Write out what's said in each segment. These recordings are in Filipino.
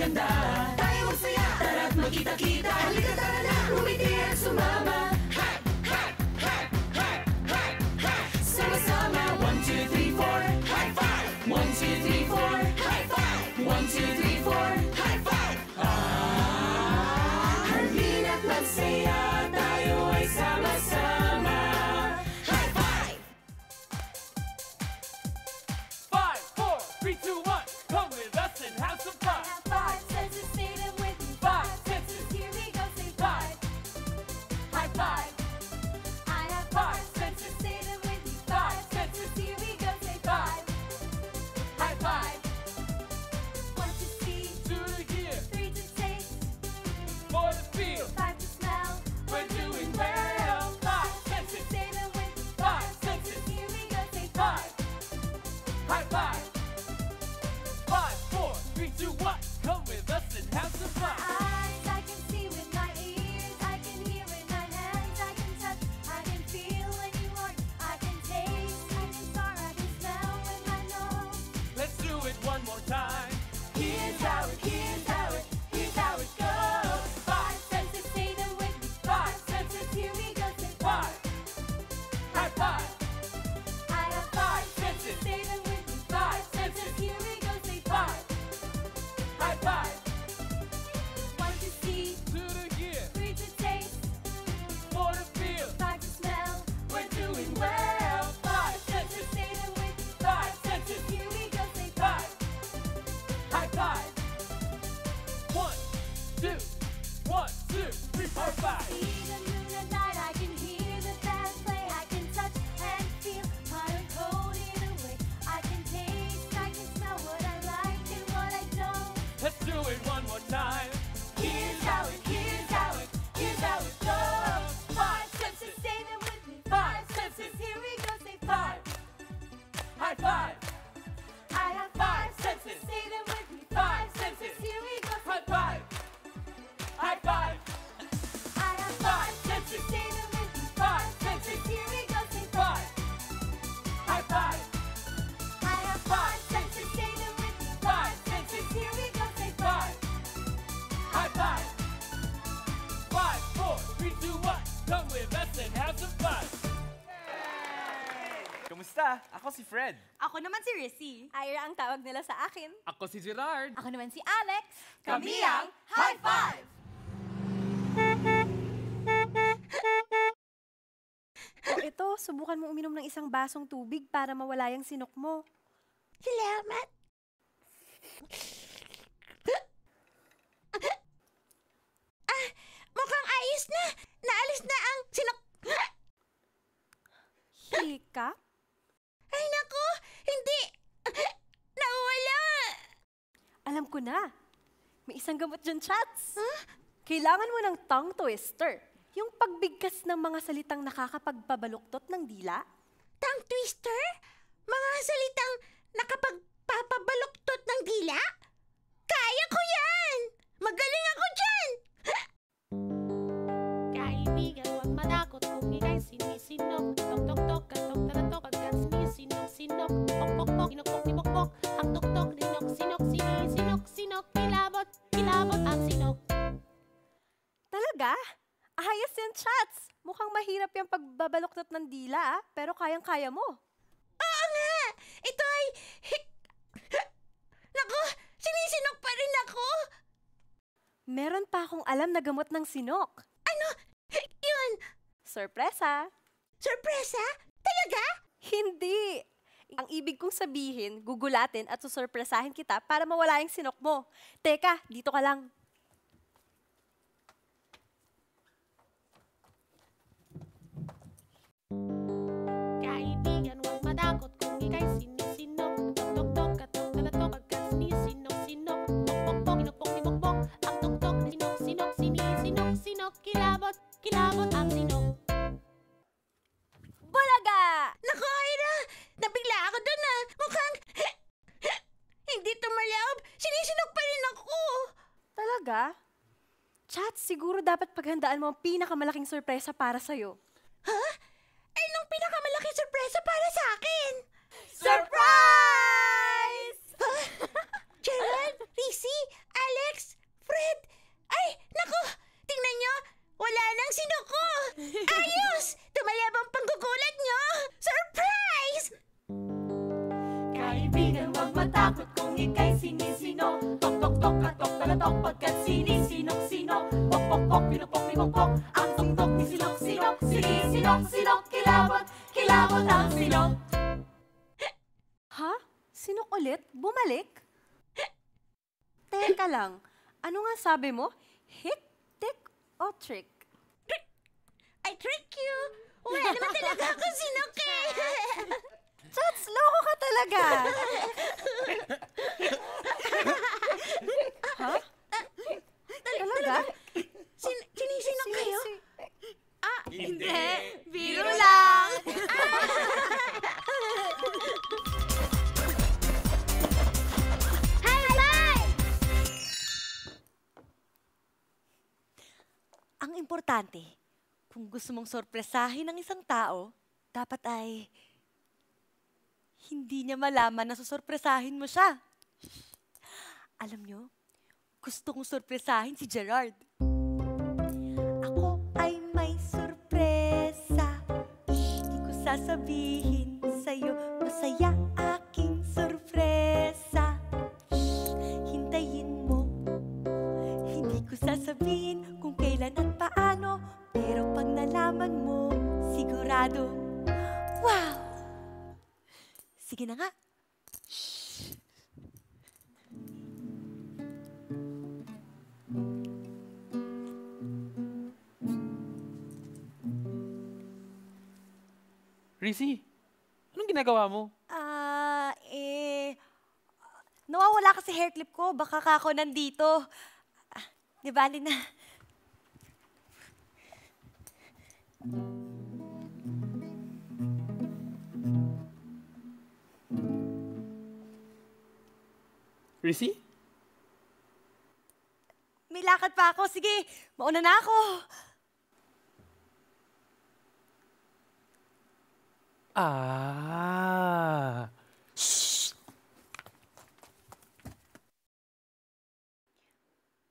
maganda. Tayo magsaya, tara't magkita-kita. Halika tara na, umiti at sumama. Hop, hop, hop, hop, hop, hop. Sama-sama, 1, 2, 3, 4, high five. 1, 2, 3, 4, high five. 1, 2, 3, 4, high five. Halin at magsaya, tayo ay sama-sama. High five! 5, 4, 3, 2, 1. Come with us and have some fun. I have 5 senses, say them with me. 5 senses, here we go, say 5. High five. I have 5 senses, say them with me. 5 senses, here we go, say 5. High five. 1 to see, 2 to hear, 3 to taste, 4 to feel. 5 to smell. We're doing well. 5 senses. Say them with me. 5 senses. Here we go, say 5. High five. 5, 4, 3, 2, 1. Come with us and have some fun. Eyes, I can see with my ears, I can hear with my hands, I can touch, I can feel when you want, I can taste, I can start, I can smell with my nose. Let's do it one more time. Here's how it goes. 5 senses, say them with me. 5 senses, here we go, say 5. High five. I have 5 senses, say them with me. 5 senses, here we go, say 5. High five. 1 to see, 2 to hear, 3 to taste, 4 to feel. 5 to smell. We're doing well. 5 senses. Say them with me. 5 senses. Here we go, say 5. 5. High five. 1, 2, 1, 2, 3, 4, 5. See the moon at night, I can hear the band play, I can touch and feel hot and cold in a way. I can taste, I can smell what I like and what I don't. Let's do it one more time. Here's how it goes. 5 senses, say them with me. 5 senses, here we go, say 5. High five. I have 5 senses, say them with me. 5 senses, here we go, say High five. High five. I have 5 senses, say them with me. 5 senses, here we go, say 5. High five. I have 5 senses, say them with me. 5 senses, here we go, say 5. High five. 5, 4, 3, 2, 1. Come with us and have some fun. Kamusta? Ako si Fred. Ako naman si Rissy. Ira ang tawag nila sa akin. Ako si Gerard. Ako naman si Alex. Kami ang High Five! O ito, subukan mo uminom ng isang basong tubig para mawala yung sinok mo. Salamat. Mukhang ayos na. Naalis na ang sinok. Hika? Ay naku, hindi. Nawala. Alam ko na. May isang gamot dyan, Chats. Kailangan mo ng tongue twister. Yung pagbigkas ng mga salitang nakakapagpabaluktot ng dila. Tongue twister? Mga salitang nakapagpapabaluktot ng dila? Kaya ko yan! Magaling ako dyan! Kaibigan, huwag matakot kung ika'y sinisinok. Tok-tok-tok, katok-taratok, agad sinisinok-sinok. Pok-pok-pok, inok-pok-tipok-pok. Ang tok-tok, rinok-sinok, sinisinok-sinok. Kilabot ang sinok. Talaga? Ayos yan, Chats. Mukhang mahirap yung pagbabaluktot ng dila, pero kayang-kaya mo. Oo nga! Ito ay... Naku! Sinisinok pa rin ako! Meron pa akong alam na gamot ng sinok. Ano? Yun! Sorpresa! Sorpresa? Talaga? Hindi! Ang ibig kong sabihin, gugulatin at susurpresahin kita para mawala yung sinok mo. Teka, dito ka lang. Kaibigan, huwag matakot kung ika'y sinisinok. Tok-tok-tok, katok-taratok, agad sinisinok-sinok. Pok-pok-pok, inok-pok-tipok-pok. Ang tok-tok, sinok-sinok, sinisinok-sinok. Kilabot ang sinok. Bulaga! Naku, Ira! Nabigla ako dun ah! Mukhang... Hindi tumalaob! Sinisinok pa rin ako! Talaga? Chat, siguro dapat paghandaan mo ang pinakamalaking sorpresa para sa'yo. Ha? Ay, nung pinakamalaking sorpresa para sa akin! Surprise! Gerald, Rissy, Alex, kaibigan, huwag matakot kung ika'y sinisino. Tok, tok, tok, katok, talatok, pagkat sinisinok-sinok. Pok, pok, pok, pinupok, pinupok, ang tuktok ni sinok-sinok. Sinisinok-sinok, kilabot, kilabot ang sinok. Ha? Sinok ulit? Bumalik? Teka lang. Ano nga sabi mo? Hit, tick, o trick? I trick you! Wala naman talaga ako sinok eh! Chats, loko ka talaga! Ha? Talaga? Sinisinok kayo? Hindi! Biro lang! Ang importante, kung gusto mong sorpresahin ng isang tao, dapat ay hindi niya malaman na susorpresahin mo siya. Alam nyo, gusto kong sorpresahin si Gerard. Ako ay may sorpresa. Di ko sasabihin sa'yo, masaya aking sorpresa. Hintayin mo. Hindi ko sasabihin kung kailan at paano, pero pag nalaman mo, sigurado, wow! Sige na nga. Rizzy, anong ginagawa mo? Nawawala kasi hair clip ko. Baka ka ako nandito. Di bali na. Rizzy? May lakad pa ako. Sige, mauna na ako.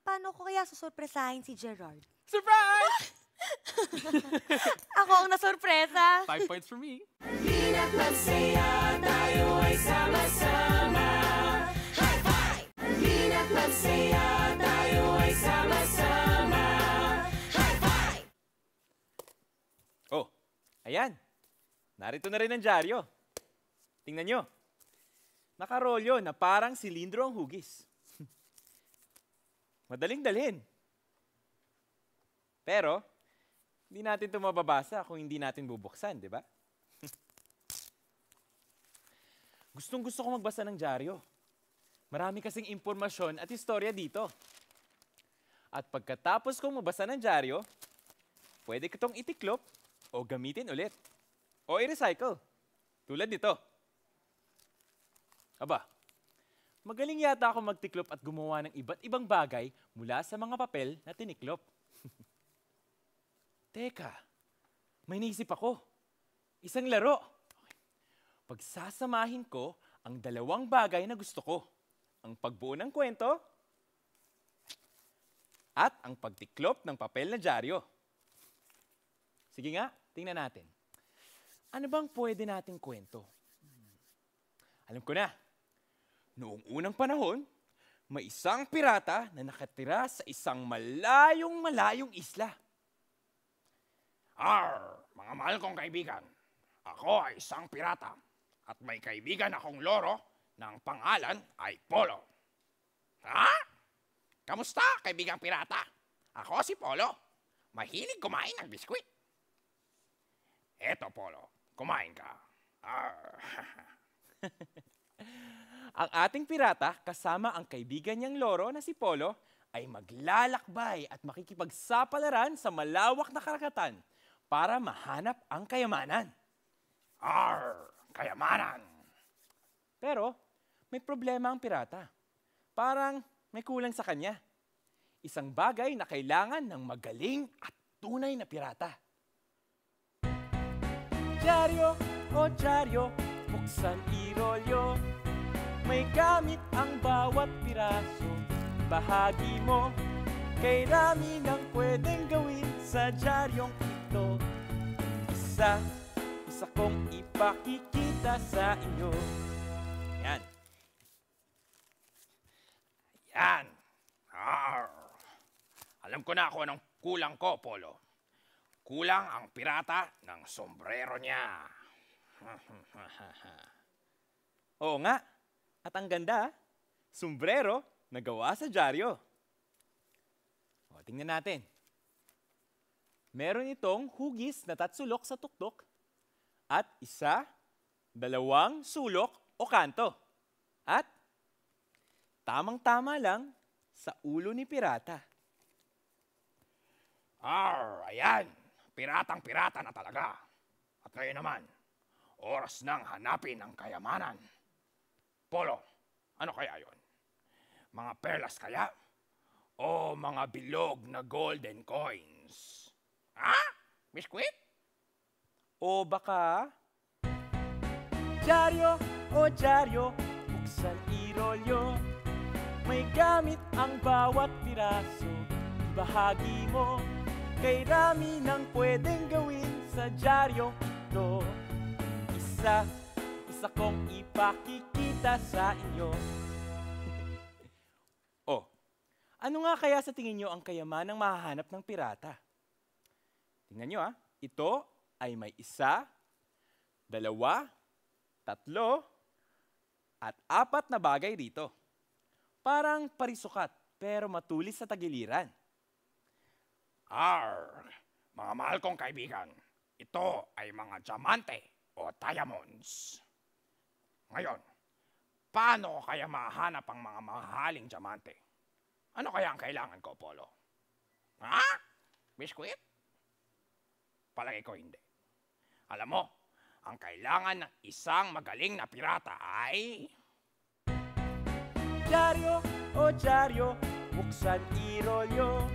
Paano ko kaya susurpresahin si Gerard? Surprise! Ako ang nasurpresa. 5 points for me. Halina't magsaya, tayo ay sama-sama. High five! Halina't magsaya, tayo ay sama-sama. High five! Oh, ayan. Narito na rin ang dyaryo. Tingnan nyo. Nakarolyo na parang silindro ang hugis. Madaling dalhin. Pero, hindi natin ito mababasa kung hindi natin bubuksan, di ba? Gustong-gusto ko magbasa ng dyaryo. Marami kasing impormasyon at istorya dito. At pagkatapos kong mabasa ng dyaryo, pwede ko itong itiklop o gamitin ulit. O i-recycle. Tulad nito. Aba, magaling yata ako magtiklop at gumawa ng iba't ibang bagay mula sa mga papel na tiniklop. Teka, may naisip ako. Isang laro. Okay. Pagsasamahin ko ang dalawang bagay na gusto ko. Ang pagbuo ng kwento at ang pagtiklop ng papel na dyaryo. Sige nga, tingnan natin. Ano bang pwede nating kwento? Alam ko na. Noong unang panahon, may isang pirata na nakatira sa isang malayong isla. Mga mahal kong kaibigan, ako ay isang pirata at may kaibigan akong loro na ang pangalan ay Polo. Ha? Kamusta, kaibigang pirata? Ako si Polo. Mahilig kumain ng biskwit. Eto, Polo. Kumain ka. Ang ating pirata kasama ang kaibigan niyang loro na si Polo ay maglalakbay at makikipagsapalaran sa malawak na karagatan para mahanap ang kayamanan. Kayamanan. Pero may problema ang pirata. Parang may kulang sa kanya. Isang bagay na kailangan ng magaling at tunay na pirata. Dyaryo o dyaryo, buksan irolyo. May gamit ang bawat piraso. Bahagi mo, kay rami ng pwedeng gawin sa dyaryong ito. Isa kong ipakikita sa inyo. Yan. Alam ko na ako anong kulang ko, Polo. Kulang ang pirata ng sombrero niya. Oo nga. At ang ganda, sombrero na gawa sa dyaryo. O, tingnan natin. Meron itong hugis na tatsulok sa tuktok at 1, 2 sulok o kanto. At tamang-tama lang sa ulo ni pirata. Ayan. Piratang-pirata na talaga. At ngayon naman, oras nang hanapin ang kayamanan. Polo, ano kaya yon? Mga perlas kaya? O mga bilog na golden coins? Ha? Biskwit? O baka... Dyaryo o dyaryo, buksan irolyo. May gamit ang bawat piraso. Bahagi mo, kay rami nang pwedeng gawin sa dyaryong ito. Isa kong ipakikita sa inyo. Oh, ano nga kaya sa tingin nyo ang kayamanang mahahanap ng pirata? Tingnan nyo ito ay may 1, 2, 3, at 4 na bagay rito. Parang parisukat pero matulis sa tagiliran. Mga mahal kong kaibigan, ito ay mga diamante o diamonds. Ngayon, paano ko kaya mahanap ang mga mahaling diamante? Ano kaya ang kailangan ko, Polo? Ha? Biskwit? Palagay ko hindi. Alam mo, ang kailangan ng isang magaling na pirata ay... Dyaryo o dyaryo, buksan irolyo.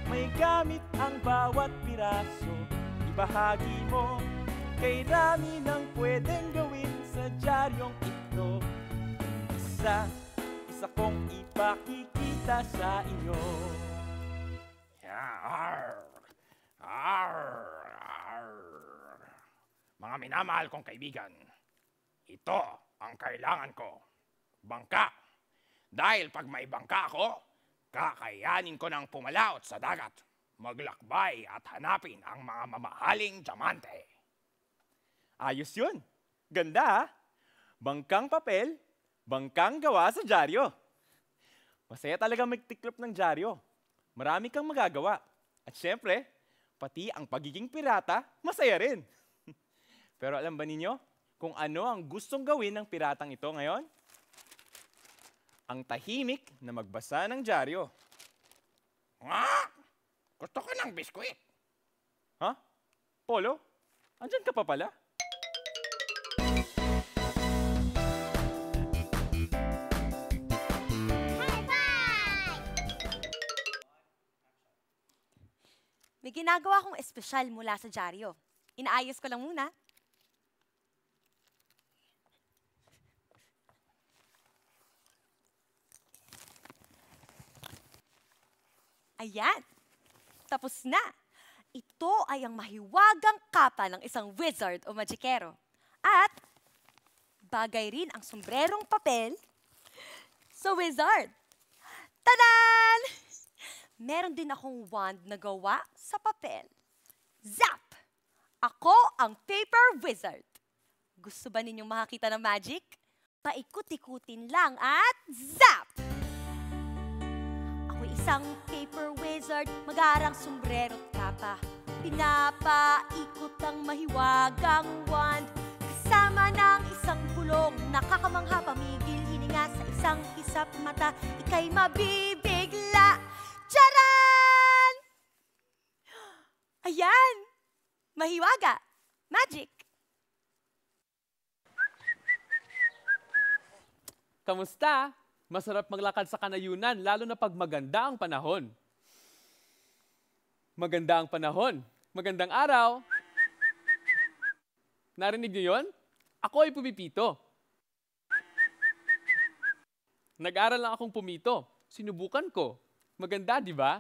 May gamit ang bawat piraso. Ibahagi mo, kay rami nang pwedeng gawin sa dyaryong ito. Isa kong ipakikita sa inyo. Mga minamahal kong kaibigan, ito ang kailangan ko. Bangka. Dahil pag may bangka ako, kakayanin ko ng pumalaot sa dagat, maglakbay at hanapin ang mga mamahaling diamante. Ayos yun. Ganda Bangkang papel, bangkang gawa sa dyaryo. Masaya talaga magtiklop ng dyaryo. Marami kang magagawa. At syempre, pati ang pagiging pirata, masaya rin. Pero alam ba ninyo kung ano ang gustong gawin ng piratang ito ngayon? Ang tahimik na magbasa ng dyaryo. Gusto ko ng biskwit. Ha? Polo? Andyan ka pa pala? May ginagawa akong espesyal mula sa dyaryo. Inaayos ko lang muna. Ayan. Tapos na. Ito ay ang mahiwagang kapa ng isang wizard o magikero. At bagay rin ang sombrerong papel sa wizard. Tadan! Meron din akong wand na gawa sa papel. Zap! Ako ang paper wizard. Gusto ba ninyong makakita ng magic? Paikot-ikutin lang at zap! Ako isang paper wizard, mag-aarang sombrero't kapa. Pinapaikot ang mahiwagang wand. Kasama ng isang bulong, nakakamangha, pamigil hininga sa isang kisap mata. Ika'y mabibigla. Charan! Ayan! Mahiwaga! Magic! Kamusta? Masarap maglakad sa kanayunan, lalo na pag maganda ang panahon. Maganda ang panahon. Magandang araw. Narinig niyo yun? Ako ay pumipito. Nag-aral lang akong pumito. Sinubukan ko. Maganda, di ba?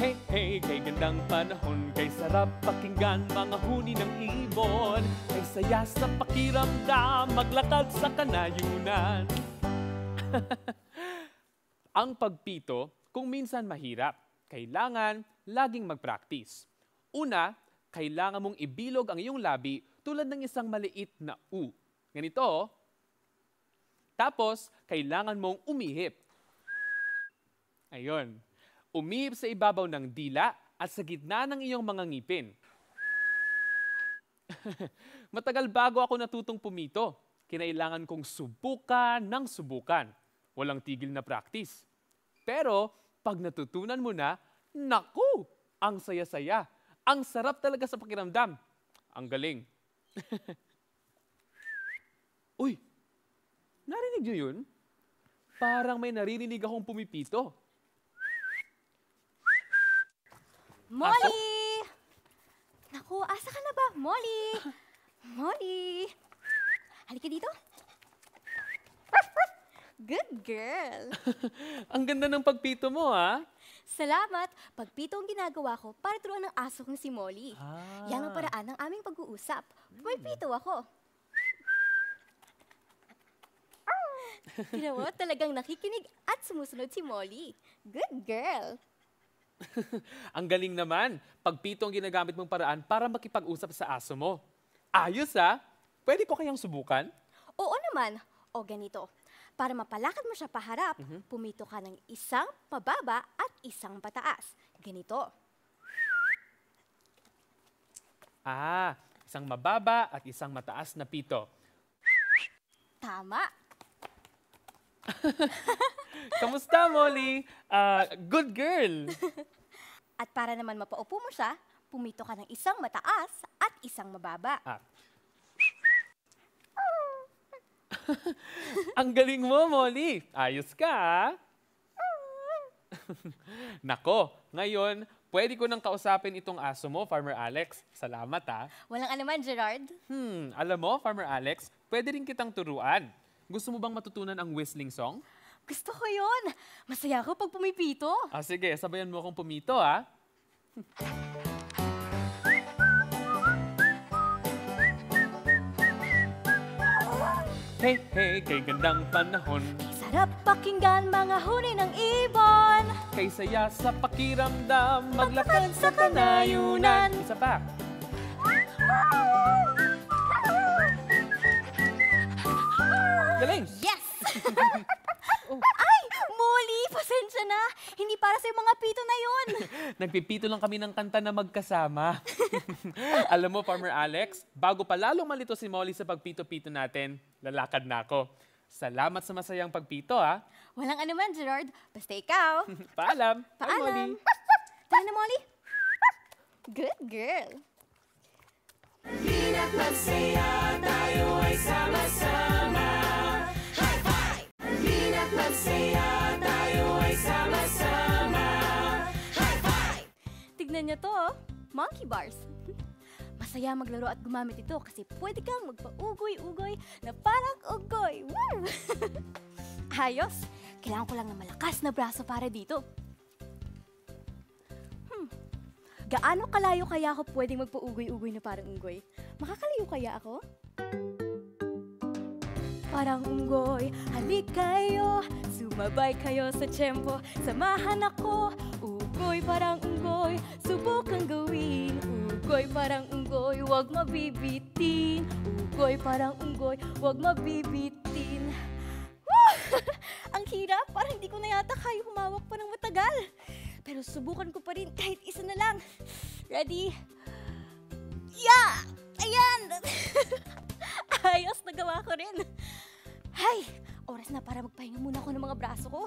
Hey, hey, kay gandang panahon, kay sarap pakinggan mga huni ng ibon, kay saya sa pakiramdam, maglakad sa kanayunan. Ang pagpito, kung minsan mahirap, kailangan laging mag-practice. Una, kailangan mong ibilog ang iyong labi tulad ng isang maliit na U. Ganito, oh. Tapos, kailangan mong umihip. Ayun. Umihip sa ibabaw ng dila at sa gitna ng iyong mga ngipin. Matagal bago ako natutong pumito. Kinailangan kong subukan ng subukan. Walang tigil na practice. Pero, pag natutunan mo na, naku! Ang saya-saya. Ang sarap talaga sa pakiramdam. Ang galing. Uy! Narinig niyo yun? Parang may naririnig akong pumipito. Molly! Naku, asa ka na ba? Molly! Molly! Halika dito. Good girl! Ang ganda ng pagpito mo, ha? Salamat. Pagpito ang ginagawa ko para turuan ng aso kong si Molly. Ah. Yan ang paraan ng aming pag-uusap. Pumipito ako. Tira mo, talagang nakikinig at sumusunod si Molly. Good girl! Ang galing naman. Pagpito ang ginagamit mong paraan para makipag-usap sa aso mo. Ayos, ha? Pwede ko kayang subukan? Oo naman. O ganito. Para mapalakad mo siya paharap, pumito ka ng isang pababa at isang pataas. Ganito. Ah, isang mababa at isang mataas na pito. Tama. Kamusta, Molly? Good girl. At para naman mapaupo mo siya, pumito ka ng isang mataas at isang mababa. Ah. Ang galing mo, Molly. Ayos ka, ha? Nako, ngayon, pwede ko nang kausapin itong aso mo, Farmer Alex. Salamat, ha? Walang anuman, Gerard. Alam mo, Farmer Alex, pwede rin kitang turuan. Gusto mo bang matutunan ang whistling song? Gusto ko yun. Masaya ako pag pumipito. Sige, sabayan mo akong pumito, ha? Hey, hey, kay gandang panahon, Sarap pakinggan mga huni ng ibon. kay saya sa pakiramdam, maglakad sa kanayunan. Isa pa. Galing! Yes! Ay! Molly, pasensya na. Hindi para sa mga pito na yun. Nagpipito lang kami ng kanta na magkasama. Alam mo, Farmer Alex, bago pa lalong malito si Molly sa pagpito-pito natin, lalakad na ako. Salamat sa masayang pagpito, ha? Walang anuman, Gerard. Basta ikaw. Paalam. Hi, Molly. Paalam. Tara na, Molly. Good girl. Halina't magsaya, tayo ay sama-sama. High five! Halina't magsaya, tayo ay sama-sama. High five! Tignan niyo to, oh. Monkey bars. Masaya maglaro at gumamit ito kasi pwede kang magpa-ugoy-ugoy na parang ugoy. Woo! Ayos. Kailangan ko lang ng malakas na braso para dito. Gaano kalayo kaya ako pwedeng magpa-ugoy-ugoy na parang unggoy? Makakalayo kaya ako? Parang unggoy, halik kayo, sumabay kayo sa tiyempo, samahan ako. Ugoy parang unggoy, subukang gawin. Ugoy parang unggoy, wag mabibitin. Ugoy parang unggoy, wag mabibitin. Woo! Ang hirap, parang hindi ko na yata kaya humawak pa ng matagal. Pero subukan ko pa rin kahit isa na lang. Ready? Yeah! Ayan! Ayos, nagawa ko rin. Hay! Oras na para magpahinga muna ako ng mga braso ko.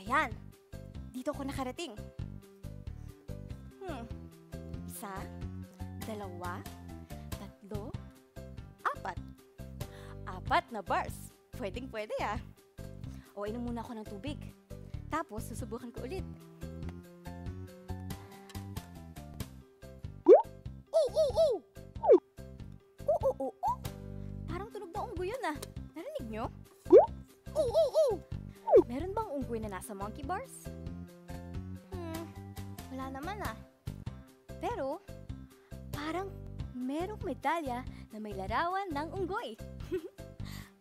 Ayan. Dito ako nakarating. Isa, dalawa, tatlo, apat. Apat na bars. Pwedeng-pwede, ah. O, inom muna ako ng tubig. Tapos, susubukan ko ulit. Parang tunog na unggoy yun, ah. Narinig nyo? Meron bang unggoy na nasa monkey bars? wala naman ah. Pero, parang merong medalya na may larawan ng unggoy.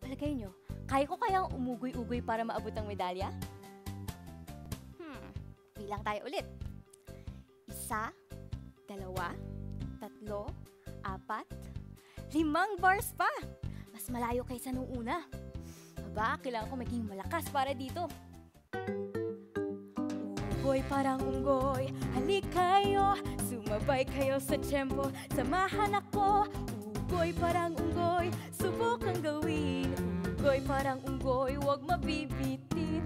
Palagay nyo, kaya ko kayang umugoy-ugoy para maabot ang medalya? Bilang tayo ulit. 1, 2, 3, 4, 5 bars pa. Mas malayo kaysa nung una. Aba, kailangan ko maging malakas para dito. Unggoy parang unggoy, halik kayo, sumabay kayo sa tiyempo, samahan ako. Unggoy parang unggoy, subukang gawin. Unggoy parang unggoy, huwag mabibitin.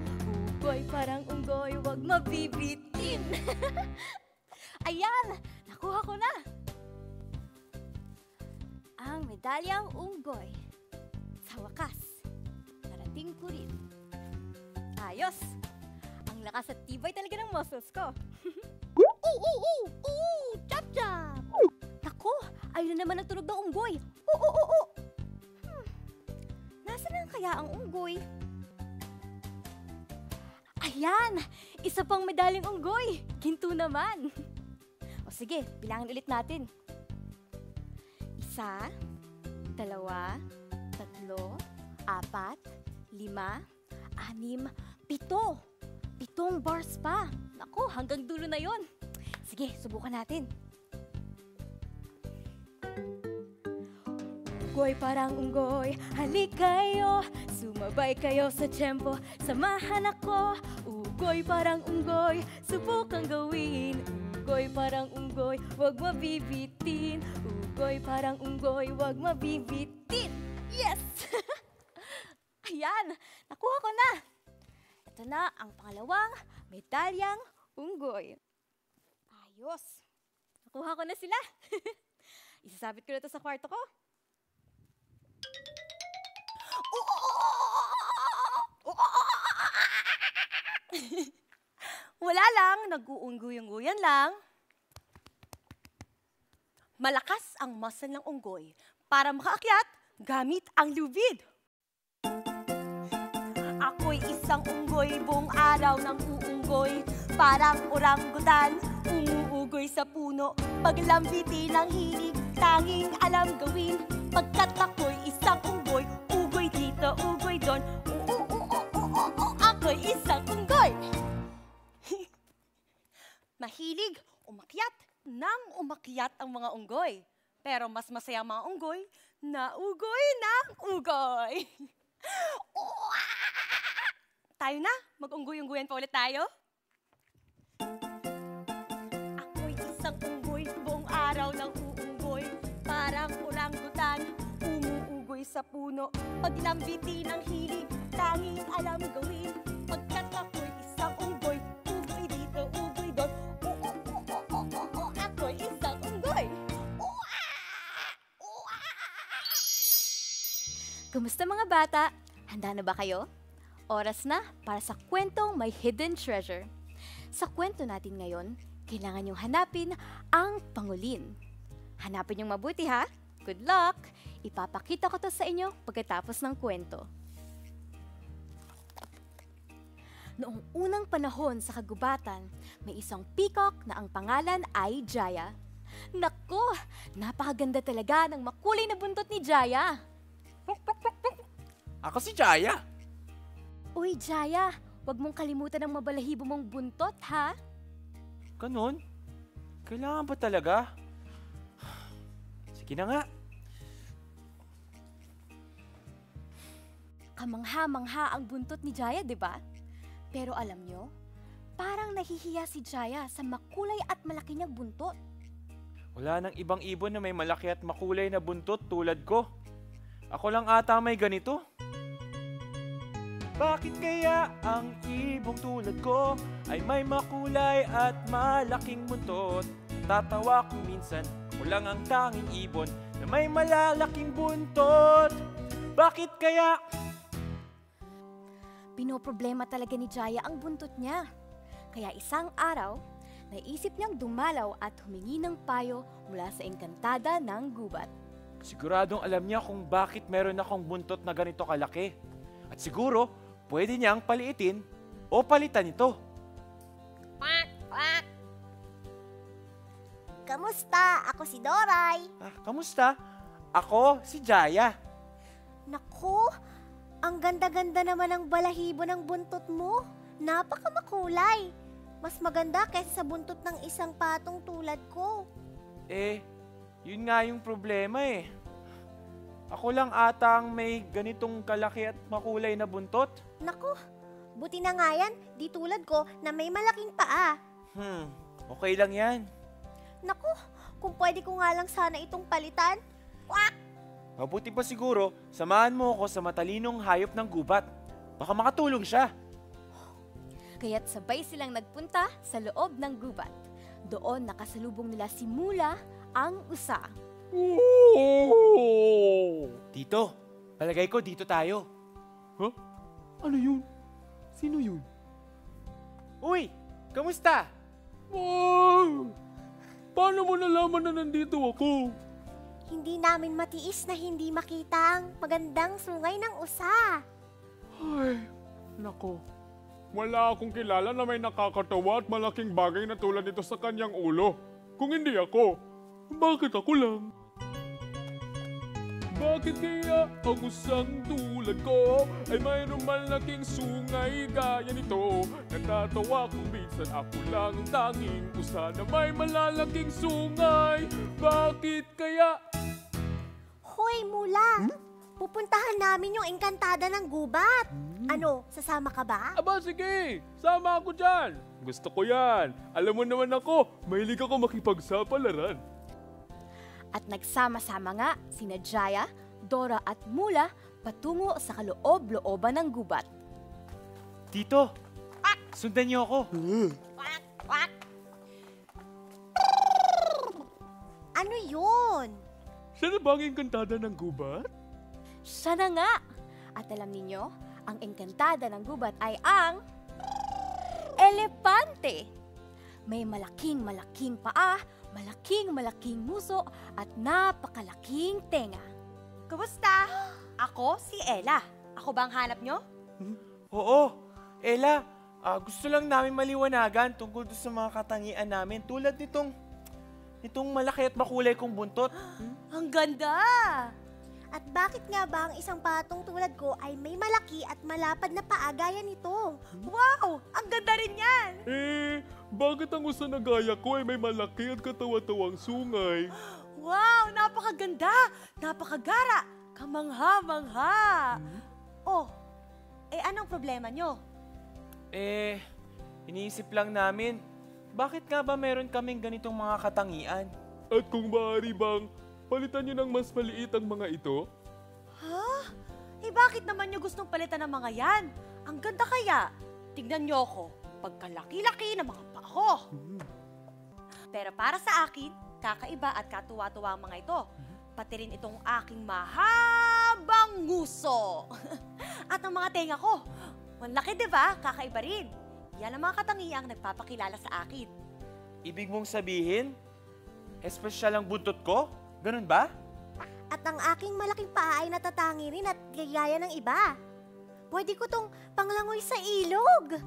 Unggoy parang unggoy, huwag mabibitin. Ayan, nakuha ko na. Ang medalyang unggoy. Sa wakas, narating ko rin. Ayos! Ang lakas at tibay talaga ng muscles ko. Chop chop! Naku, ayun na naman ang tunog ng unggoy. Nasaan kaya ang unggoy? Ayan! Isa pang medalyang unggoy. Ginto naman. O sige, bilangin ulit natin. 1, 2, 3, 4, 5, 6, 7. 7 bars pa. Naku, hanggang dulo na yon. Sige, subukan natin. Unggoy parang unggoy, halik kayo, sumabay kayo sa tiyempo, samahan ako. Unggoy parang unggoy, subukang gawin. Unggoy parang unggoy, huwag mabibitin. Unggoy parang unggoy, huwag mabibitin. Yes! Ayan, nakuha ko na. Ito na ang pangalawang medalyang unggoy. Ayos. Nakuha ko na sila. Isasabit ko na ito sa kwarto ko. Wala lang, nag-uunggoy-unggoyan lang. Malakas ang muscle ng unggoy para makaakyat gamit ang lubid. Ako'y isang unggoy, buong araw ng uunggoy. Parang orangutan, umuugoy sa puno. Paglambiti ng hilig, tanging alam gawin. Pagkat ako'y isang unggoy, ugoy dito, ugoy doon. Ako'y isang unggoy. Mahilig umakyat nang umakyat ang mga unggoy. Pero mas masaya ang mga unggoy na ugoy ng ugoy. Tayo na, mag-unggoy-unggoyan pa ulit tayo. Ako'y isang unggoy, buong araw ng uunggoy. Parang orangutan, umuugoy sa puno. Paglambiti ng hilig, tanging alam gawin. Pagkat ako'y isang unggoy, ugoy dito, ugoy doon. Ako'y isang unggoy. Kumusta mga bata? Handa na ba kayo? Oras na para sa kwentong may hidden treasure. Sa kwento natin ngayon, kailangan niyong hanapin ang pangulin. Hanapin niyong mabuti ha. Good luck! Ipapakita ko to sa inyo pagkatapos ng kwento. Noong unang panahon sa kagubatan, may isang peacock na ang pangalan ay Jaya. Naku! Napakaganda talaga ng makulay na buntot ni Jaya. Ako si Jaya. Uy, Jaya, huwag mong kalimutan ang mabalahibo mong buntot, ha? Ganon? Kailangan ba talaga? Sige na nga. Kamangha-mangha ang buntot ni Jaya, di ba? Pero alam nyo, parang nahihiya si Jaya sa makulay at malaki niyang buntot. Wala nang ibang ibon na may malaki at makulay na buntot tulad ko. Ako lang ata may ganito. Bakit kaya ang ibong tulad ko ay may makulay at malaking buntot? Tatawa ko minsan, ako lang ang tanging ibon na may malalaking buntot. Bakit kaya? Pinoproblema talaga ni Jaya ang buntot niya. Kaya isang araw, naisip niyang dumalaw at humingi ng payo mula sa engkantada ng gubat. Siguradong alam niya kung bakit meron akong buntot na ganito kalaki. At siguro, pwede niyang paliitin o palitan ito. Quack, quack. Kamusta? Ako si Doray. Kamusta? Ako, si Jaya. Naku, ang ganda-ganda naman ng balahibo ng buntot mo. Napakamakulay. Mas maganda kaysa sa buntot ng isang patong tulad ko. Yun nga yung problema eh. Ako lang ata ang may ganitong kalaki at makulay na buntot. Naku, buti na nga yan, di tulad ko na may malaking paa. Okay lang yan. Naku, kung pwede ko nga lang sana itong palitan. Kwak! Mabuti pa siguro, samahan mo ako sa matalinong hayop ng gubat. Baka makatulong siya. Kaya't sabay silang nagpunta sa loob ng gubat. Doon nakasalubong nila si Mula, ang usa. Dito, palagay ko dito tayo. Ano yun? Sino yun? Uy, kamusta? Paano mo nalaman na nandito ako? Hindi namin matiis na hindi makita ang magandang sungay ng usa. Ay, nako. Wala akong kilala na may nakakatawa at malaking bagay na tulad nito sa kanyang ulo. Kung hindi ako, bakit ako lang? Bakit kaya ang usang tulad ko ay mayroong malaking sungay gaya nito? Natatawa kung minsan ako lang ang tanging usa na may malalaking sungay. Bakit kaya? Hoy, Mula! Pupuntahan namin yung engkantada ng gubat. Ano, sasama ka ba? Aba, sige! Sama ako dyan! Gusto ko yan! Alam mo naman ako, mahilig ako makipagsapalaran. At nagsama-sama nga sina Jaya, Dora at Mula patungo sa kaloob-looban ng gubat. Tito, sundan niyo ako. Ano yun? Siya na ba ang engkantada ng gubat? Siya na nga! At alam ninyo, ang engkantada ng gubat ay ang elepante. May malaking paa, malaking muso, at napakalaking tenga. Kumusta? Ako si Ella. Ako ba ang hanap nyo? Oo, Ella, gusto lang namin maliwanagan tungkol sa mga katangian namin tulad nitong malaki at makulay kong buntot. Ang ganda! At bakit nga ba ang isang patong tulad ko ay may malaki at malapad na paa gaya nito? Wow! Ang ganda rin yan! Bakit ang usa na gaya ko ay may malaki at katawa-tawang sungay? Wow! Napakaganda! Napakagara! Kamangha-mangha! Anong problema nyo? Iniisip lang namin, bakit nga ba meron kaming ganitong mga katangian? At kung maaari bang palitan nyo ng mas maliit ang mga ito? Bakit naman nyo gustong palitan ng mga yan? Ang ganda kaya! Tignan nyo ako, pagkalaki-laki ng mga paa ko. Pero para sa akin, kakaiba at katuwa-tuwa ang mga ito. Pati rin itong aking mahabang nguso. At ang mga tenga ko, malaki diba? Kakaiba rin. Yan ang mga katangiang nagpapakilala sa akin. Ibig mong sabihin, espesyal ang buntot ko? Ganun ba? At ang aking malaking paa ay natatangi rin at gaya ng iba. Pwede ko tong panglangoy sa ilog.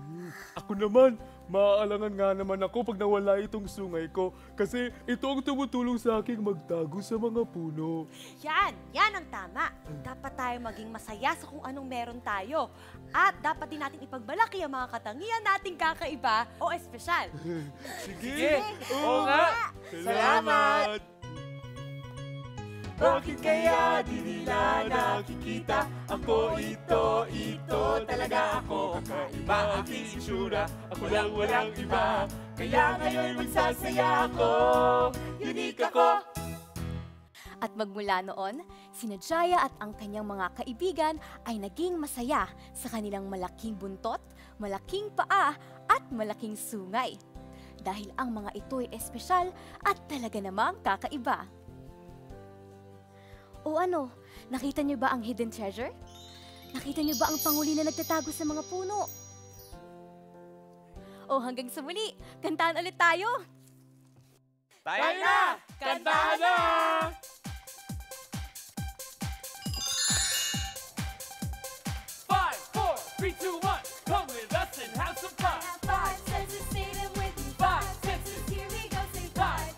Ako naman, maaalangan nga naman ako pag nawala itong sungay ko kasi ito ang tumutulong sa aking magtago sa mga puno. Yan ang tama. Dapat tayo maging masaya sa kung anong meron tayo. At dapat din natin ipagmalaki ang mga katangian nating kakaiba o espesyal. Sige! Oo nga! Salamat! Bakit kaya di nila nakikita? Ako ito talaga ako. Kakaiba aking itsura, ako lang walang iba. Kaya ngayon magsasaya ako, unique ako. At magmula noon, sina Jaya at ang kanyang mga kaibigan ay naging masaya sa kanilang malaking buntot, malaking paa at malaking sungay. Dahil ang mga ito ay espesyal at talaga namang kakaiba. O ano, nakita niyo ba ang hidden treasure? Nakita niyo ba ang panguli na nagtatago sa mga puno? O hanggang sa muli, kantahan ulit tayo! Tayo na! Kantahan na! Five, four, three, two, one. Come with us and have some fun. Five senses, say them with me. Five senses, here we go, say five.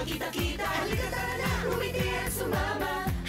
magkita-kita. Halika tara na, umiti at sumama.